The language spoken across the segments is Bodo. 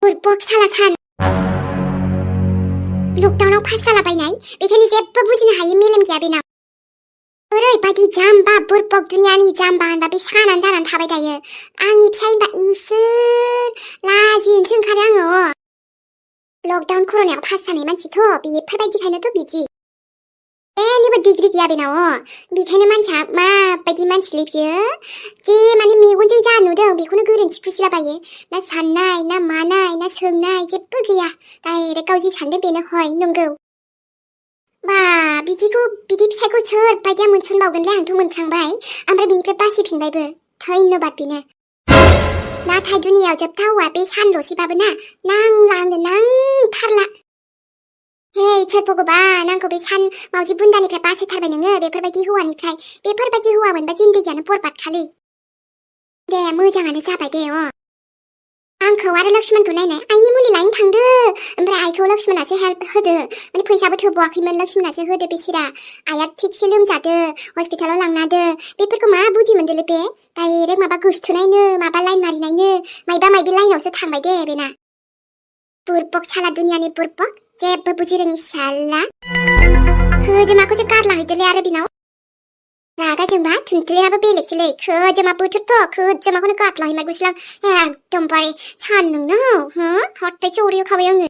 बुरबक साला सान लकडाउनाव पास जालाबायनाय बेखायनो जेबो बुजिनो हायै मेलेम गैया बेनाव ओरैबायदि जाम्बा बुरबक दुनियानि जाम्बा होनबा बे सानानै जानानै थाबाय थायो आंनि फिसाय होनबा इसोर लाजिनोसो ओंखारो आङो लकडाउन कर'नायाव पास जानाय मानसिथ' बेफोरबायदिखायनोथ' बिदि जेनिबो डिग्री गैया बेनाव बेखायनो मानसिया माबायदि मानसिलै बियो जे माने मेगनजों जा नुदों बेखौनो गोरोन्थि बुजिलाबायो ना साननाय ना मानाय ना सोंनाय जेबो गैया डाइरेक्ट गाव जि सानदों बेनो हय नंगौ बा बिदि फिसायखौ सोर बायदिया मोनसनबावगोनलै आंथ' मोनफ्लांबाय ओमफ्राय बिनिफ्राय बासिफिनबायबो धन्यबाद बेनो नाथाय दुनियाव जोबथा हौवा बे सानल'सैबाबो ना नांला आंनो नांथारला हे सोर भगबान आंखौ बे सान मावजि बुन्दानिफ्राय बासायथारबाय नोङो बेफोरबायदि हौवानिफ्राय बेफोरबायदि हौवा मोनबा जिन्दगियानो बरबाद खालै दे मोजाङानो जाबाय दे आंखौ आरो लक्ष्मणखौ नायनाय आइनि मुलि लायनो थांदो ओमफ्राय आइखौ लक्ष्मणासो हेल्प होदो माने फैसाबो थोबावाखैमोन लक्ष्मणासो होदो बेसिरा आइया थिगसे लोमजादो हस्पिटालाव लांनादो बेफोरखौ मा बुजि मोनदोलै बे डाइरेक्ट माबा गोसथोनायनो माबा लाइन मारिनायनो मायबा मायबि लाइनावसो थांबाय दे बेना बुरबक साला दुनियानि बुरबक जेबो बुजि रोङि साला खोजोमाखौसो गारलाहैदोलै आरो बिनाव रागा जोंबा थुनथुलेनाबो बेलेगसोलै खोजोमा बोथोरथ' खोजोमाखौनो गारलाहैमारगौसैलां एकदमबारे सानदोंनो हरथायसो अरिहोखाबाय आङो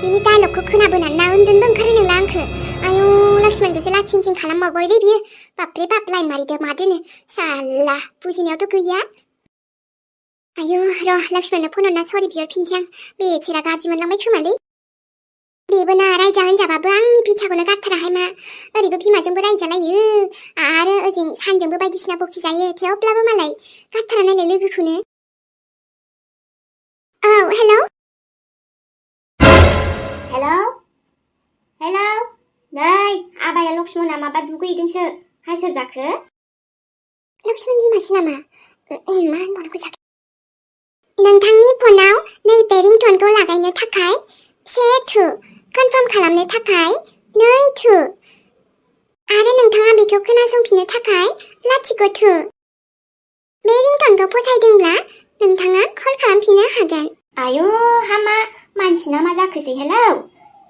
बिनि डायलगखौ खोनाबोनानै ना उन्दुनोबो ओंखारो नोंला आंखो आयौ लक्ष्मणखौसो लाथिं खालामबावबायलै बियो बाबरे बाब लाइन मारिदो मादोनो साला बुजिनायावथ' गैया आयौ र' लक्ष्मणनो फन हरना सरि बिहरफिनसै आं बेसेरा गाज्रि मोनलांबाय खोमालै बेबो ना रायजा होनजाबाबो आंनि बिथाखौनो गारथाराहाय मा ओरैबो बिमाजोंबो रायजालायो आरो ओजों सानजोंबो बायदिसिना बखिजायो थेवब्लाबो मालाय गारथारा नायलाय लोगोखौनो औ हेलौ नै आबाया लक्ष्मणा माबा दुगैदोंसो हा सोर जाखो लक्ष्मण बिमासो नामा मा होनबावनांगौ जाखो नोंथांनि फनाव नैबे रिंटनखौ लागायनो थाखाय 1 थु कनफार्म खालामनो थाखाय 2 थु आरो नोंथाङा बेखौ खोनासंफिननो थाखाय 0 थु बे रिंटनखौ फसायदोंब्ला नोंथाङा कल खालामफिननो हागोन आयौ हामा मानसिना मा जाखोसै हेलौ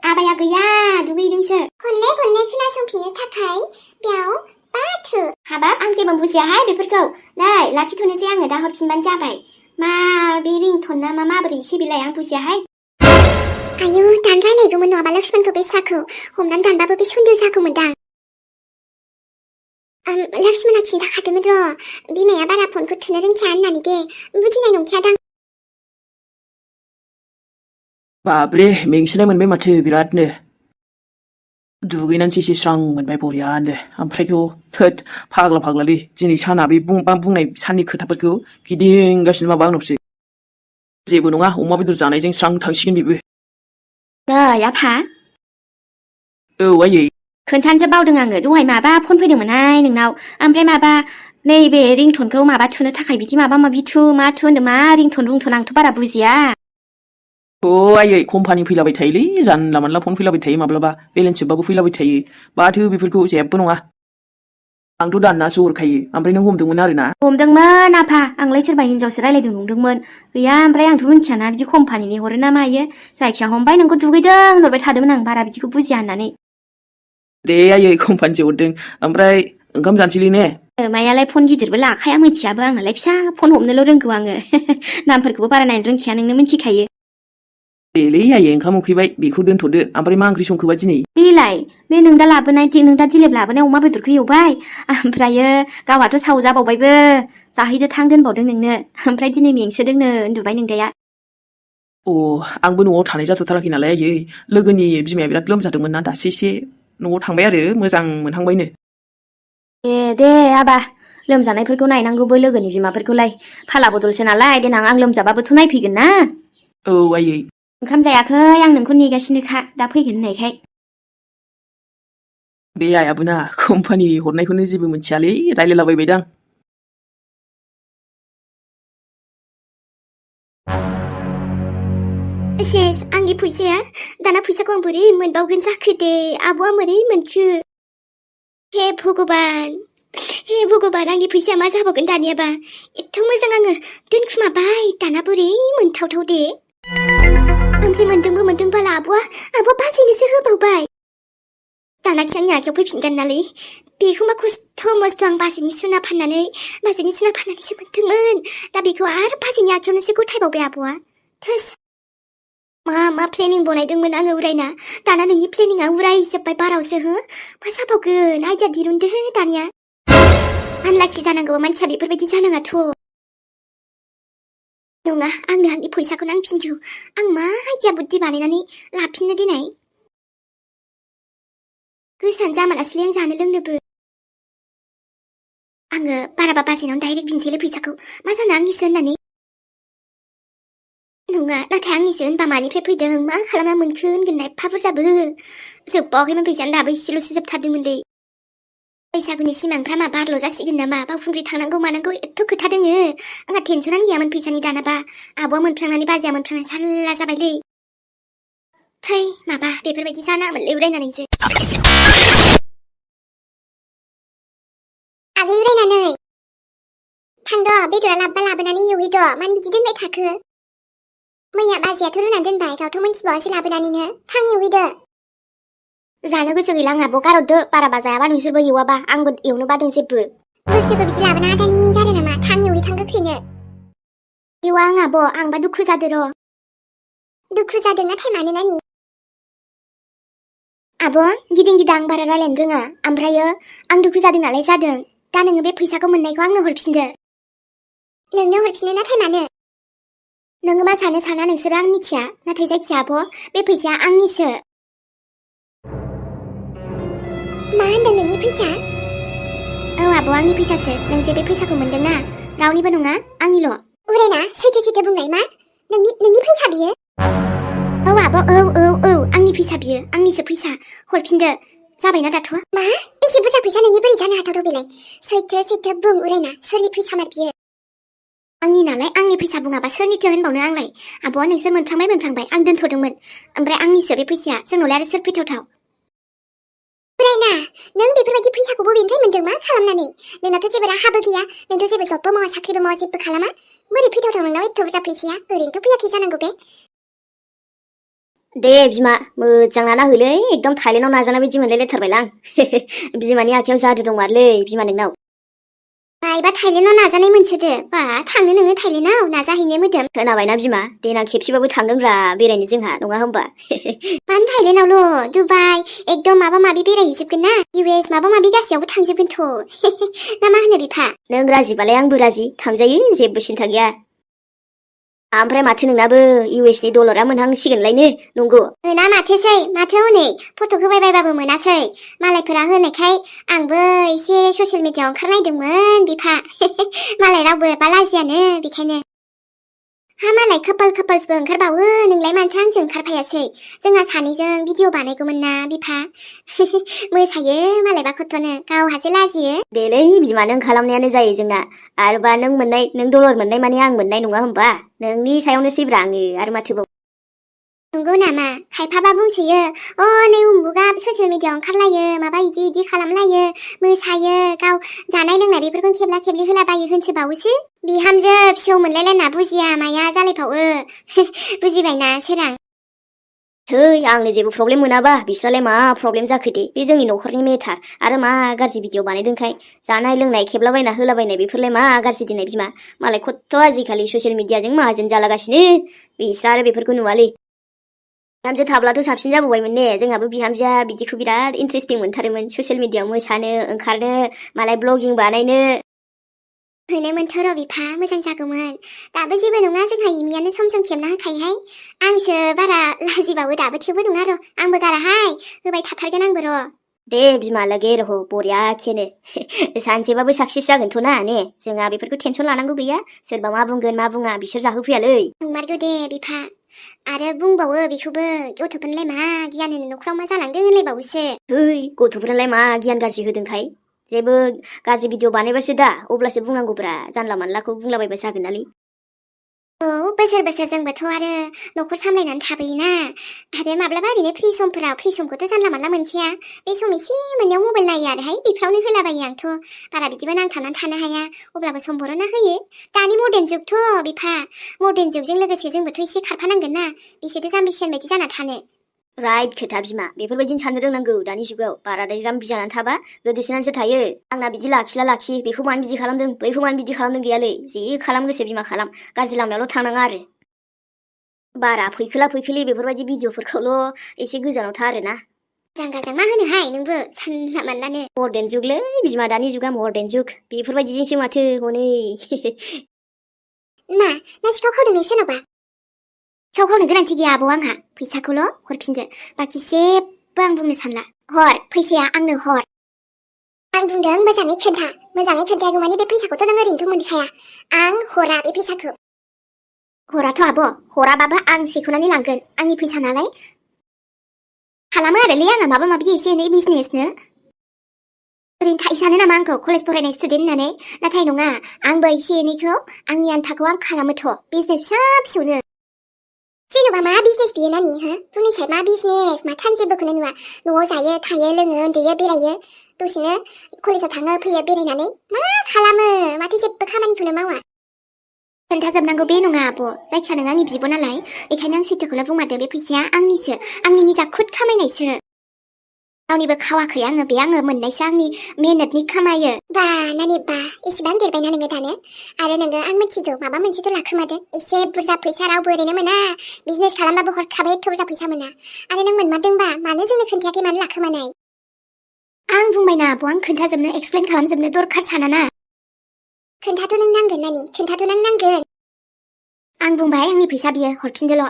आबाया गैया दुगैदोंसो खनले खोनासंफिननो थाखाय बेयाव 5 थु हाबाब आं जेबो बुजियाहाय बेफोरखौ नै लाखिथ'नोसै आङो दा हरफिनबानो जाबाय मा बे रिंटन ना माबोरै सिबिलाय आं बुजियाहाय आयौ दान रायलायगौमोन नङाबा लक्ष्मणखौ बे साखौ हमनानै दानबाबो बे सुन्दर जागौमोनदां लक्ष्मणा खिन्थाखादोंमोन र' बिमाया बारा फनखौ थुनो रोंखाया होननानै दे बुजिनाय नंखायादां बाब्रे मेंसिनाय मोनबाय माथो बिरादनो दुगैनानैसो एसे स्रां मोनबाय बरियानो ओमफ्रायथ' थोद फाग्लालै दिनै साना बे बुंनाय साननि खोथाफोरखौ गिदिंगासिनो माबा आंनावसो जेबो नङा अमा बेदर जानायजों स्रां थांसिगोन बेबो नै आफा औ आयै खोन्थानोसो बावदों आङो दहाय माबा फन फैदोंमोनहाय नोंनाव ओमफ्राय माबा नैबे रिंटनखौ माबा थुनो थाखाय बिदि माबा माबि मा थु होनदों मा रिंटन आंथ' बारा बुजिया आयै कम्पानि फैलाबाय थायोलै जानला मानला फन फैलाबाय थायो माब्लाबा बेलेन्स जोबबाबो फैलाबाय थायो माथो बेफोरखौ जेबो नङा आंथ' दाननासो हरखायो ओमफ्राय नों हमदोंमोन आरोना हमदोंमोन आफा आंलाय सोरबा हिनजावसो रायलायदों नंदोंमोन गैया ओमफ्राय आंथ' मिथियाना बिदि कम्पानिनि हरो ना मायो जायखिया हमबाय नोंखौ दुगैदों होनहरबाय थादोंमोन आं बारा बिदिखौ बुजिया होननानै दे आयै कम्पानिसो हरदों ओमफ्राय ओंखाम जानोसैलै ने मायालाय फन गिदिरबो लाखाया मिथियाबो आंनालाय फिसा फन हमनोल' रोंगौ आङो नामफोरखौबो बारा नायनो रोंखाया नोंनो मिथिखायो देलै आयै ओंखाम उखैबाय बेखौ दोनथ'दो ओमफ्राय मा ओंख्रि संखोबा दिनै बेलाय बे नों दा दिलेब लाबोनाय अमा बेदरखौ एवबाय ओमफ्रायो गावहाथ' सावजाबावबायबो जाहैदो थां दोनबावदों नोंनो ओमफ्राय दिनै मेंसोदोंनो उन्दुबाय नोंदाया आंबो न'आव थानाय जाथ'थाराखै नालाय आयै लोगोनि बिमाया बिराद लोमजादोंमोन ना दासो एसे न'आव थांबाय आरो मोजां मोनहांबायनो दे आबा लोमजानायफोरखौ नायनांगौबो लोगोनि बिमाफोरखौलाय फाला बदलसो नालाय देनां आं लोमजाबाबोथ' नायफैगोन ना औ आयै ओंखाम जायाखै आं नोंखौ नेगासिनोखा दा फैगोन होननायखाय बे आयाबो ना कम्पानि हरनायखौनो जेबो मिथियालै रायलायलाबायबायदां सेस आंनि फैसाया दाना फैसाखौ आं बोरै मोनबावगोन जाखो दे आब'आ बोरै मोनखो हे भगबान हे भगबान आंनि फैसाया मा जाबावगोन दानियाबा एथ' मोजां आङो दोनखुमाबाय दाना बोरै मोनथावथाव दे ओमफ्राय मोनदों बाला आब'आ बाजैनोसो होबावबाय दाना आंनि आखायाव फैफिनगोन नालै बेखौ मा खस्थ' मस्थ' आं बाजैनि सुना फाननानैसो मोनदोंमोन दा बेखौ आरो बाजैनि आखायावनोसो गथायबावबाय आब'आ थोस मा प्लेनिं बनायदोंमोन आङो उरायना दाना नोंनि प्लेनिंआ उरायजोब्बाय बारावसो हो मा जाबावगोन आइडिया दिरुनदो दानिया आनलाखि जानांगौ मानसिया बेफोरबायदि जानाङाथ' नङा आंनो आंनि फैसाखौ नांफिनगौ आं मा आइडिया बुद्धि बानायनानै लाफिननो दिनै गोसोआनो जामारासैलै आं जानो लोंनोबो आङो बाराबा बाजैनावनो डाइरेक्ट बिनसैलै फैसाखौ मा जानो आंनिसो होननानै नङा नाथाय आंनिसो होनबा मानिफ्राय फैदों मा खालामना मोनखो होनगोन एफा बुरजाबो जोबबावाखैमोन फैसायानो दाबो इसेल'सो जोबथारदोंमोनलै बैसागुनि सिमांफ्रा मा बारल' जासिगोन नामा बावखुंग्रि थांनांगौ मानांगौ एथ' खोथा दोङो आंहा टेनसनानो गैयामोन फैसानि दानाबा आब'आ मोनफ्लांनानै बाजैया मोनफ्लांना साल्ला जाबायलै थै माबा बेफोरबायदि जानाङामोनलै उरायनानैसो आगै उरायनानै थांद' बेदरा लाब्बा लाबोनानै एवहैद' मानो बिदि दोनबाय थाखो मैया बाजैयाथ' रुनानै दोनबाय गावथ' मोनथिबावासै लाबोनानैनो थां एवहैदो जानो गोसो गैला आं आब' गारहरदो बाराबा जायाबा नोंसोरबो एवाबा आंबो एवनो बादों जेबो बुस्थुखौ बिदि लाबोना आदानि गारो नामा थां एवहैथां गोख्रैनो एवा आं आब' आंबा दुखु जादो र' दुखु जादों नाथाय मानो नानि आब' गिदिं गिदां बारा रायलायनो रोङा ओमफ्रायो आं दुखु जादों नालाय जादों दा नोङो बे फैसाखौ मोननायखौ आंनो हरफिनदो नोंनो हरफिननो नाथाय मानो नोङो मा सानो साना नोंसोरो आं मिथिया नाथाय जायखिया आब' बे फैसाया आंनिसो मा होनदों नोंनि फैसा औ आब' आंनि फैसासो नों जे बे फैसाखौ मोनदोंना रावनिबो नङा आंनिल' उरायना सैथो बुंलाय मा नोंनि फैसा बियो औ आब' औ आंनि फैसा बियो आंनिसो फैसा हरफिनदो जाबायना दाथ' मा एसे बुरजा फैसा नोंनि बोरै जानो हाथावथाव बेलाय सैथो बुं उरायना सोरनि फैसा मार बियो आंनि नालाय आंनि फैसा बुङाबा सोरनिथो होनबावनो आंलाय आब'आ नोंसोर मोनफ्लांबाय आं दोनथ'दोंमोन ओमफ्राय आंनिसो बे फैसाया जोंनावलाय आरो सोर फैथावथाव उरायना नों बेफोरबायदि फैसाखौ बबेनिफ्राय मोनदों मा खालामनानै नोंनाथ' जेबो राहाबो गैया नोंथ' जेबो जबबो मावा साख्रिबो मावा जेबो खालामा बोरै फैथावथाव नोंनाव एथ' बुरजा फैसाया ओरैनोथ' फैयाखै जानांगौ बे दे बिमा मोजाङा नाहोलै एकदम थाइलेण्डआव नाजानाय बायदि मोनलायलायथारबायलां बिमानि आखायाव जादु दंमारलै बिमा नोंनाव मायबा थाइलेण्डआव नाजानाय मोनसोदो बा थांनो नोङो थाइलेण्डआव नाजाहैनो मोदोम खोनाबायना बिमा देनां खेबसेबाबो थांगोनब्रा बेरायनो जोंहा नङा होमबा मानो थाइलेण्डआवल' दुबाइ एकदम माबा माबि बेरायहैजोबगोन ना US माबा माबि गासैयावबो थांजोबगोनथ' ना मा होनो बिफा नों राजिबालाय आंबो राजि थांजायो जेबो सिन्था गैया ओमफ्राय माथो नोंनाबो US नि डलारा मोनहांसिगोनलायनो नंगौ मोना माथो हनै फट' होबायबायबाबो मोनासै मालायफोरा होनायखाय आंबो एसे ससियेल मिडियाआव ओंखारनायदोंमोन बिफा मालाय रावबो एबा लाजियानो बेखायनो हा मालाय कापाल्सबो ओंखारबावो नोंलाय मानोथो आंजों ओंखारफायासै जोंहा सानैजों भिडिअ बानायगौमोन ना बिफा मोसायो मालायबा खथ'नो गावहासो लाजियो देलै बिमा नों खालामनायानो जायो जोंना आरोबा नों डलार मोननाय माने आं मोननाय नङा होमबा नोंनि सायावनोसैब्रा आङो आरो माथोबाव नंगौ नामा खायफाबा बुंसोयो नै उमुगा ससियेल मिडियाआव ओंखारलायो माबा इदि खालामलायो मोसायो गाव जानाय लोंनाय बेफोरखौ खेबला खेबलि होलाबायो होनसोबावोसो बिहामजो फिसौ मोनलायलायना बुजिया माया जालायबावो बुजिबायना सोरां थै आंनो जेबो प्रब्लेम मोनाबा बिस्रालाय मा प्रब्लेम जाखो दे बे जोंनि न'खरनि मेटार आरो मा गाज्रि भिडिअ बानायदोंखाय जानाय लोंनाय खेबलाबायना होलाबायनाय बेफोरलाय मा गाज्रि दिनै बिमा मालाय खथ' आजिखालि ससियेल मिडियाजों माहाजोन जालागासिनो बिस्रा आरो बेफोरखौ नुवालै बिहामजो थाब्लाथ' साबसिन जाबावबायमोन ने जोंहाबो बिहामजोआ बिदिखौ बिराद इन्ट्रेस्टिं मोनथारोमोन ससियेल मिडियाआव मोसानो ओंखारनो मालाय ब्लगिं बानायनो होनोमोनथ' र' बिफा मोजां जागौमोन दाबो जेबो नङा जोंहा इमियानो सम खेबना होखायोहाय आंसो बारा लाजिबावो दाबो थेवबो नङा र' आंबो गाराहाय होबाय थाथारगोन आंबो र' दे बिमा लगे रह बरियाखेनो सानसेबाबो साक्सेस जागोनथ' ना ने जोंहा बेफोरखौ टेनसन लानांगौ गैया सोरबा मा बुंगोन मा बुङा बिसोर जाहोफैयालै नंमारगौ दे बिफा आरो बुंबावो बेखौबो गथ'फोरनोलाय मा गियान होनो न'खराव मा जालांदों होनलायबावोसो गथ'फोरनोलाय मा गियान गाज्रि होदोंखाय जेबो गाज्रि भिडिअ बानायबासो दा अब्लासो बुंनांगौब्रा जानला मानलाखौ बुंलाबायबा जागोन नालै औ बोसोर जोंबोथ' आरो न'खर सामलायनानै थाबोयोना आरो माब्लाबा ओरैनो फ्रि समखौथ' जानला मानला मोनखाया बे सम एसे मोननायाव मबाइल नायो आरोहाय बेफ्रावनो होलाबायो आंथ' बारा बिदिबो नांथाबनानै थानो हाया अब्लाबो सम बरनना होयो दानि मर्दान जुगथ' बिफा मर्दान जुगजों लोगोसे जोंबोथ' एसे खारफानांगोन ना बेसेथो जाम्बिसियान बायदि जाना थानो राइट खोथा बिमा बेफोरबायदिनो साननो रोंनांगौ दानि जुगाव बाराद्राय जाम्बि जानानै थाबा गोदोसोनानैसो थायो आंना बिदि लाखिला लाखि बेखौ मानो बिदि खालामदों बैखौ मानो बिदि खालामदों गैयालै जि खालाम गोसो बिमा खालाम गाज्रि लामायावल' थांनाङा आरो बारा फैखोला बेफोरबायदि भिडिअफोरखौल' एसे गोजानाव था आरोना जांगाजां मा होनोहाय नोंबो सानला मानलानो मर्दान जुगलै बिमा दानि जुगा मर्दान जुग बेफोरबायदिजोंसो माथो हनै मा ना सिखाव खावदों सोरनावबा सिखाव खावनो गोनांथि गैया आब' आंहा फैसाखौल' हरफिनदो बाखि जेबो आं बुंनो सानला हर फैसाया आंनो हर आं बुंदों मोजाङै खोन्थायागौ मानि बे फैसाखौथ' नों ओरैनोथ' मोनखाया आं हरा बे फैसाखौ हराथ' आब' हराबाबो आं सेख'नानै लांगोन आंनि फैसा नालाय खालामो आरोलै आङो माबा माबि एसे एनै बिजनेसनो ओरैनो थाइसानो नामा आंखौ कलेज फरायनाय स्टुडेन्ट होननानै नाथाय नङा आंबो एसे एनैखौ आंनि आन्थाखौ आं खालामोथ' बिजनेस फिसौनो जेन'बा मा बिजनेस बियो नानि हो बुंनायसाय मा बिजनेस मा जेबोखौनो नुवा न'आव जायो थायो लोङो उन्दुयो बेरायो दसेनो कलेजाव थाङो फैयो बेरायनानै मा खालामो माथो जेबो खामानिखौनो मावा खोन्थाजोबनांगौ बे नङा आब' जायखिया नों आंनि बिब' नालाय बेखायनो आं सैथोखौनो बुंमारदो बे फैसाया आंनिसो आंनि निजा खुद खामायनायसो रावनिबो खावाखै आङो मोननायसो आंनि मेहनतनि खामायो बा नानि बा एसेबां देरबायना नोङो दानो आरो नोङो आं मिथिगौ माबा मोनसेथ' लाखोमादों एसे बुरजा फैसा रावबो ओरैनो मोना बिजनेस खालामबाबो हरखाबै एथ' बुरजा फैसा मोना आरो नों मोनमारदोंबा मानो जोंनो खोन्थायाखै मानो लाखोमानाय आं बुंबायना आब' आं खोन्थाजोबनो एक्सप्लेन खालामजोबनो दरखार सानाना खोन्थाथ' नों नांगोन नानि खोन्थाथ' नों नांगोन आं बुंबाय आंनि फैसा बियो हरफिनदोल'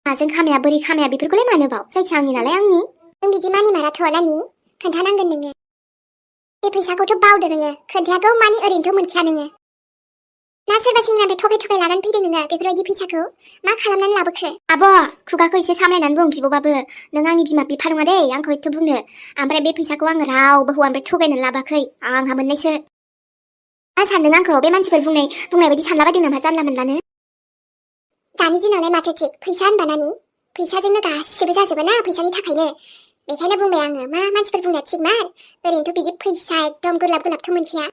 माजों खामाया बोरै खामाया बेफोरखौलाय मानोबाव जायखिया आंनि नालाय आंनि नों बिदि मानिमाराथ' नानि खोन्थानांगोन नोङो बे फैसाखौथ' बावदो नोङो खोन्थायागौ मानि ओरैनोथ' मोनखाया नोङो ना सोरबा सेंग्रानिफ्राय थगाय लानानै फैदों नोङो बेफोरबायदि फैसाखौ मा खालामनानै लाबोखो आब' खुगाखौ एसे सामलायनानै बुं बिब'बाबो नों आंनि बिमा बिफा नङा दे आंखौ एथ' बुंनो ओमफ्राय बे फैसाखौ आङो रावबो हौवानिफ्राय थगायनानै लाबाखै आंहा मोननायसो मा सानदों आंखौ बे मानसिफोर बुंनाय बायदि सानलाबायदों नामा जानला मोनलानो दानि दिनावलाय माथो थिक फैसा होनबा नानि फैसाजोंनो गासिबो जाजोबो ना फैसानि थाखायनो बेखायनो बुंबाय आङो मा मानसिफोर बुंनाया थिक मार ओरैनोथ' बिदि फैसा एकदम गोलाबथ' मोनखाया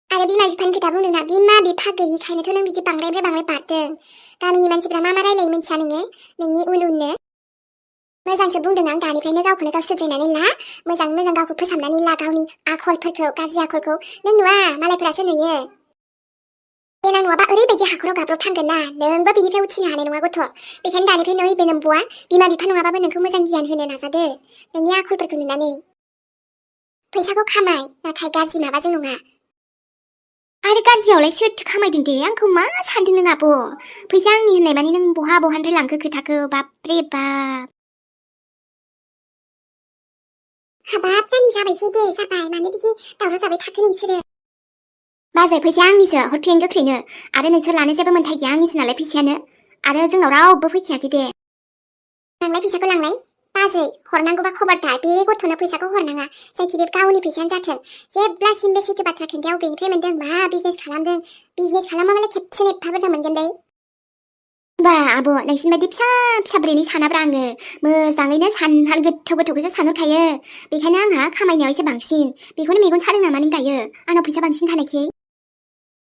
आरो बिमा बिफानि खोथा बुंदों ना बिमा बिफा गैयिखायनोथ' नों बिदि बांद्रायनिफ्राय बांद्राय बारदों गामिनि मानसिफ्रा मा रायलायो मिन्थिया नोङो नोंनि उननो मोजांसो बुंदों आं दानिफ्रायनो गावखौनो गाव सुद्रायनानै ला मोजां गावखौ फोसाबनानै ला गावनि आखलफोरखौ गाज्रि आखलखौ नों नुवा मालायफोरासो नुयो देनां नङाबा ओरैबायदि हाखराव गाब्रबथांगोन ना नोंबो बिनिफ्राय उथिनो हानाय नङा गथ' बेखायनो दानिफ्राय नैबे नोम्ब'आ बिमा बिफा नङाबाबो नोंखौ मोजां गियान होनो नाजादो नोंनि आखलफोरखौ नुनानै फैसाखौ खामाय नाथाय गाज्रि माबाजों नङा आरो गाज्रियावलाय सोरथो खामायदों दे आंखौ मा सानदों नों आब' फैसा आंनि होननाय मानि नों बहानिफ्राय लांखो खोथाखौ बाबरे बाब हाबाब नानि जाबायसै दे जाबाय मानो बिदि दावराव जाबाय थाखो नोंसोरो बाजै फैसाया आंनिसो हरफिन गोख्रैनो आरो नोंसोर लानो जेबो मोन्थाय गैया आंनिसो नालाय फैसायानो आरो जोंनाव रावबो फैखायाखै दे लांलाय फैसाखौ लांलाय बाजै हरनांगौबा खबरदार बे गथ'नो फैसाखौ हरनाङा जायखि बे गावनि फैसायानो जाथों जेब्लासिम बे सैथो बाथ्रा खोन्थाया अबेनिफ्राय मोनदों मा बिजनेस खालामदों बिजनेस खालामाबालाय खेबसेनो एफा बुरजा मोनगोनलै बा आब' नोंसिनि बायदि फिसा ब्रेनि सानाब्रा आङो मोजाङैनो सानहार गोथौखौसो सानहरखायो बेखायनो आंहा खामायनायाव एसे बांसिन बेखौनो मेगन सादों नामा नों दायो आंनाव फैसा बांसिन थानायखै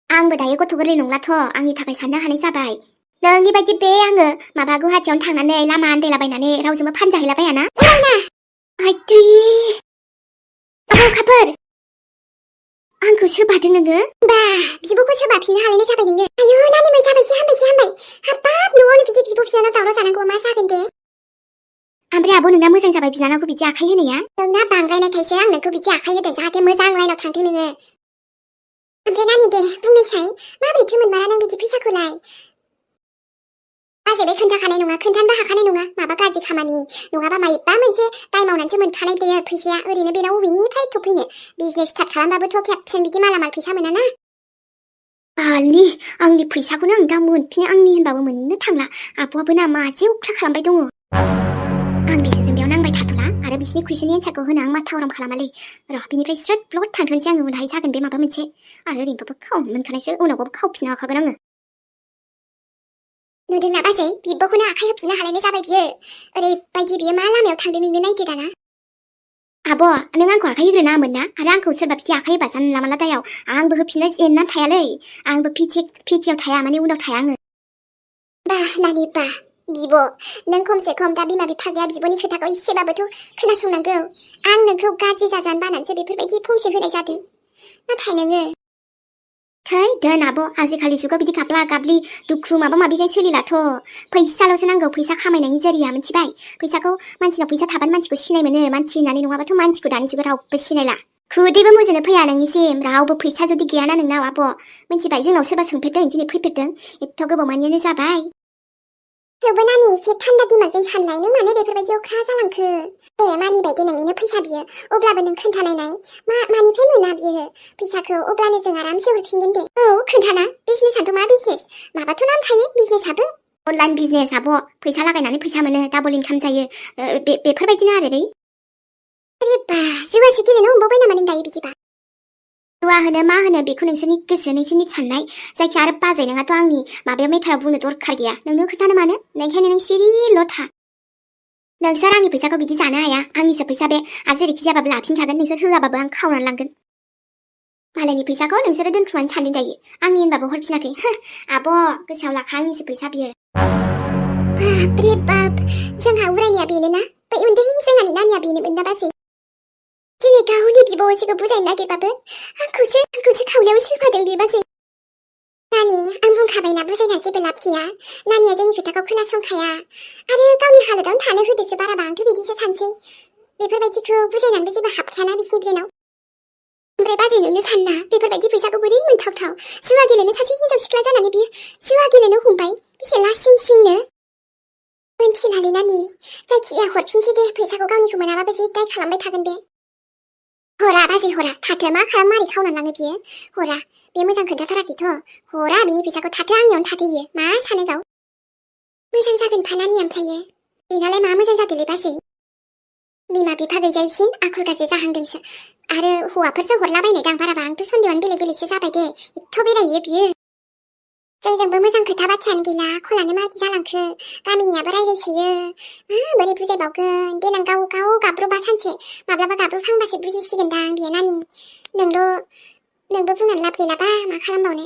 आंबो दायो गथ' गोरलै नंलाथ' आंनि थाखाय साननो हानाय जाबाय नोंनि बायदि बे आङो माबा गुवाहाटियावनो थांनानै लामा आन्दायलाबायनानै रावजोंबो फानजाहैलाबायाना आइदै अखाफोर आंखौ सोबादों नोङो बा बिब'खौ सोबाफिननो हालायनाय जाबाय नोङो आयु नानिमोन जाबायसै हामबाय हाबाब न'आवनो बिदि बिब' बिनानाव दावराव जानांगौ मा जागोन दे ओमफ्राय आब' नोंना मोजां जाबाय बिनानावखौ बिदि आखाइ होनाया नोंना बांद्रायनायखायसो आं नोंखौ बिदि आखाइ होदों जाहाथे मोजां लाइनाव थांथों नोङो ओमफ्राय नानि दे बुंनायसाय माबोरैथो मोनमारा नों बिदि फैसाखौलाय बाजै बे खोन्थाखानाय नङा खोन्थानोबो हाखानाय नङा माबा गाज्रि खामानि नङाबा मायबा मोनसे दाय मावनानैसो मोनखानाय बेयो फैसाया ओरैनो बेनाव बबेनिफ्राय थफैनो बिजनेस स्टार्ट खालामबाबोथ' खेबसेन बिदि मालामाल फैसा मोनाना आलि आंनि फैसाखौनो आं दा मोनफिनो आंनि होनबाबो मोननो थांला आब'आबो ना मासे उख्रा खालामबाय दङ आं बिसोरजों बेयाव नांबाय थाथ'ला आरो बिसिनि कुइसननि एन्सारखौ होनो आं माथा गरम खालामालै र' बिनिफ्राय स्ट्रेट ब्लड थांथोंसै आङो उनावहाय जागोन बे माबा मोनसे आरो ओरैनोबाबो खावनो मोनखानायसो उनावबाबो खावफिननो हाखागोन आङो नुदोंना बाजै बिब'खौनो आखाइ होफिननो हालायनाय जाबाय बियो ओरैबायदि बियो मा लामायाव थांदों नोंनो नायदो दाना आब' नों आंखौ आखाइ होग्रोनाङामोन ना आरो आंखौ सोरबा बिदि आखाइ होबा जानला मानला दायाव आंबो होफिननो जेननानै थायालै आंबो पिटिआव थाया माने उनाव थाया आङो बा नानि बा बिब' नों खमसे खम दा बिमा बिफा गैया बिब'नि खोथाखौ एसेबाबोथ' खोनासंनांगौ आं नोंखौ गाज्रि जाजानो बानानैसो बेफोरबायदि फंसे होनाय जादों नाथाय नोङो थै दोन आब' आजिखालि जुगाव बिदि गाबला गाबलि दुखु माबा माबिजों सोलिलाथ' फैसाल'सो नांगौ फैसा खामायनायनि जरिया मिथिबाय फैसाखौ मानसिनाव फैसा थाबानो मानसिखौ सिनाय मोनो मानसि होननानै नङाबाथ' मानसिखौ दानि जुगाव रावबो सिनायला खुदैबो मुजुनो फैया नोंनिसिम रावबो फैसा जुदि गैयाना नोंनाव आब' मिथिबाय जोंनाव सोरबा सोंफेरदों दिनै फैफेरदों एथ' गोबाव मानियानो जाबाय थेवबो नानि एसे थान्दा दिमागजों सानलाय नों मानो बेफोरबायदि अख्रा जालांखो मानिबाय दे नोंनिनो फैसा बियो अब्लाबो नों खोन्थानायनाय मानिफ्राय मोना बियो फैसाखौ अब्लानो जों आरामसे हरफिनगोन दे औ खोन्थाना बिजनेसाथ' मा बिजनेस माबाथ' नाम थायो बिजनेसाबो अनलाइन बिजनेस आब' फैसा लागायनानै फैसा मोनो डाबल इनकाम जायो बेफोरबायदिनो आरो दै अरे बा जुवासो गेलेनो हमबावबाय नामा नों दायो बिदिबा जुवा होनो मा होनो बेखौ नोंसोरनि गोसो नोंसोरनि साननाय जायखिया आरो बाजै नोंहाथ' आंनि माबायाव मेटाराव बुंनो दरखार गैया नोंनो खोन्थानो मानो नोंखायनो नों सिरिल' था नोंसोर आंनि फैसाखौ बिदि जानो हाया आंनिसो फैसा बे आरो जेरैखि जाबाबो लाफिनखागोन नोंसोर होआबाबो आं खावनानै लांगोन मालायनि फैसाखौ नोंसोरो दोनखुमानो सानदों दायो आंनि होनबाबो हरफिनाखै आब' गोसोआव लाखा आंनिसो फैसा बियो बाप रे बाप जोंहा उरायनाया बेनोना बै उन्दै जोंहानि नानिया बेनोमोन ना बाजै दिनै गावनि बिब' असेखौ बुजायनो नागिरबाबो आंखौसो खावलायाव सोफादों बे बाजै नानि आं बुंखाबायना बुजायना जेबो लाब गैया नानिया जोंनि खोथाखौ खोनासंखाया आरो गावनि हालोदावनो थानो होदोसो बाराबा आंथ' बिदिसो सानसै बेफोरबायदिखौ बुजायनानैबो जेबो हाबखायाना बिसिनि ब्रेनाव ओमफ्राय बाजै नोंनो सानना बेफोरबायदि फैसाखौ बोरै मोनथावथाव जुवा गेलेनो सासे हिनजाव सिख्ला जानानै बियो जुवा गेलेनो हमबाय बेसे लासिं सिंनो मोनथिलालै नानि जायखिजाया हरफिनसै दे फैसाखौ गावनिखौ मोनाबाबो जि दाय खालामबाय थागोन बे हरा बाजै हरा थाथो मा खालाम मारै खावनानै लाङो बियो हरा बे मोजां खोन्थाथाराखैथ' हरा बिनि फैसाखौ थाथो आंनियावनो थाथोयो मा सानो गाव मोजां जागोन फानानि ओमफ्रायो बेनालाय मा मोजां जादोंलै बाजै बिमा बिफा गैजायैसिन आखल गाज्रि जाहांदोंसो आरो हौवाफोरसो हरलाबायनाय दां बाराबा आंथ' सन्देहआनो बेलेग बेलेगसो जाबाय दे एथ' बेरायो बियो जोंजोंबो मोजां खोथा बाथ्रायानो गैला खलानो माबायदि जालांखो गामिनियाबो रायलायसोयो बोरै बुजायबावगोन देनां गाव गाब्रबा सानसे माब्लाबा गाब्रबहांबासो बुजिसिगोनदां बियो नानि नोंबो बुंनानै लाब गैलाबा मा खालामबावनो